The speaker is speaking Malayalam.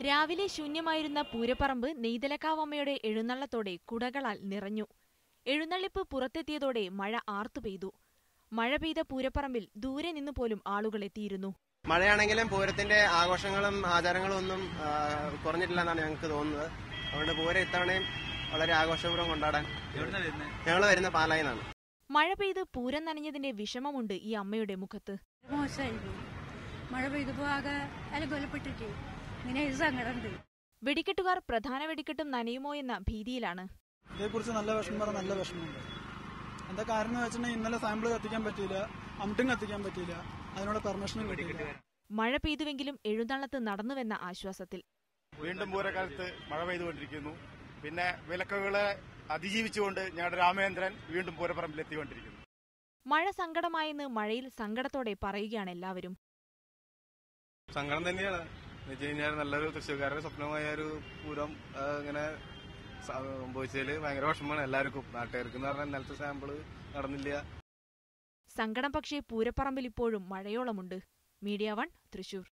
രാവിലെ ശൂന്യമായിരുന്ന പൂരപ്പറമ്പ് നെയ്തലക്കാവമ്മയുടെ എഴുന്നള്ളത്തോടെ കുടകളാൽ നിറഞ്ഞു. എഴുന്നള്ളിപ്പ് പുറത്തെത്തിയതോടെ മഴ ആർത്തുപെയ്തു. മഴ പെയ്ത പൂരപ്പറമ്പിൽ ദൂരെ നിന്ന് പോലും ആളുകൾ എത്തിയിരുന്നു. മഴയാണെങ്കിലും പൂരത്തിന്റെ ആഘോഷങ്ങളും ആചാരങ്ങളും ഒന്നും കുറഞ്ഞിട്ടില്ലെന്നാണ് ഞങ്ങൾക്ക് തോന്നുന്നത്. അതുകൊണ്ട് പൂരം ഇത്തവണയും വളരെ ആഘോഷപൂർവ്വം കൊണ്ടാടാൻ ഞങ്ങൾ വരുന്ന പാലായിന്നാണ്. മഴ പെയ്ത് പൂരം നനഞ്ഞതിന്റെ വിഷമമുണ്ട് ഈ അമ്മയുടെ മുഖത്ത്. മോശമായിരുന്നു. മഴ പെയ്തപ്പോ ആകെ അലകൊലപ്പെട്ടിട്ട് ഇങ്ങനെ സങ്കടമുണ്ട്. വെടിക്കെട്ടുകാർ പ്രധാന വെടിക്കെട്ടും നനയുമോ എന്ന ഭീതിയിലാണ്. ഇതേക്കുറിച്ച് നല്ല വിഷമമുണ്ട്. എന്താ കാരണം എന്ന് വെച്ചിട്ടുണ്ടെങ്കിൽ ഇന്നലെ സാമ്പിൾ കത്തിക്കാൻ പറ്റിയില്ല, അമിട്ടും കത്തിക്കാൻ പറ്റിയില്ല, അതിനുള്ള പെർമിഷനും കിട്ടിയില്ല. മഴ പെയ്തുവെങ്കിലും എഴുന്നള്ളത്ത് നടന്നുവെന്ന ആശ്വാസത്തിൽ. വീണ്ടും പൂരക്കാലത്ത് മഴ പെയ്തുകൊണ്ടിരിക്കുന്നു. പിന്നെ വിലക്കുകളെ അതിജീവിച്ചുകൊണ്ട് ഞങ്ങളുടെ രാമേന്ദ്രൻ വീണ്ടും പൂരപ്പറമ്പിൽ എത്തിക്കൊണ്ടിരിക്കുന്നു. മഴ സങ്കടമായെന്ന് മഴയിൽ സങ്കടത്തോടെ പറയുകയാണ് എല്ലാവരും. സങ്കടം തന്നെയാണ്. എന്നുവെച്ചുകഴിഞ്ഞാൽ നല്ലൊരു തൃശ്ശൂർക്കാരുടെ സ്വപ്നമായ ഒരു പൂരം ഇങ്ങനെ സംഭവിച്ചതിൽ ഭയങ്കര വിഷമമാണ് എല്ലാവർക്കും. നാട്ടുകാർക്ക് എന്ന് പറഞ്ഞാൽ ഇന്നലത്തെ സാമ്പിള് നടന്നില്ല. സങ്കടം പക്ഷേ പൂരപ്പറമ്പിൽ ഇപ്പോഴും മഴയോളമുണ്ട്. മീഡിയ 1 തൃശൂർ.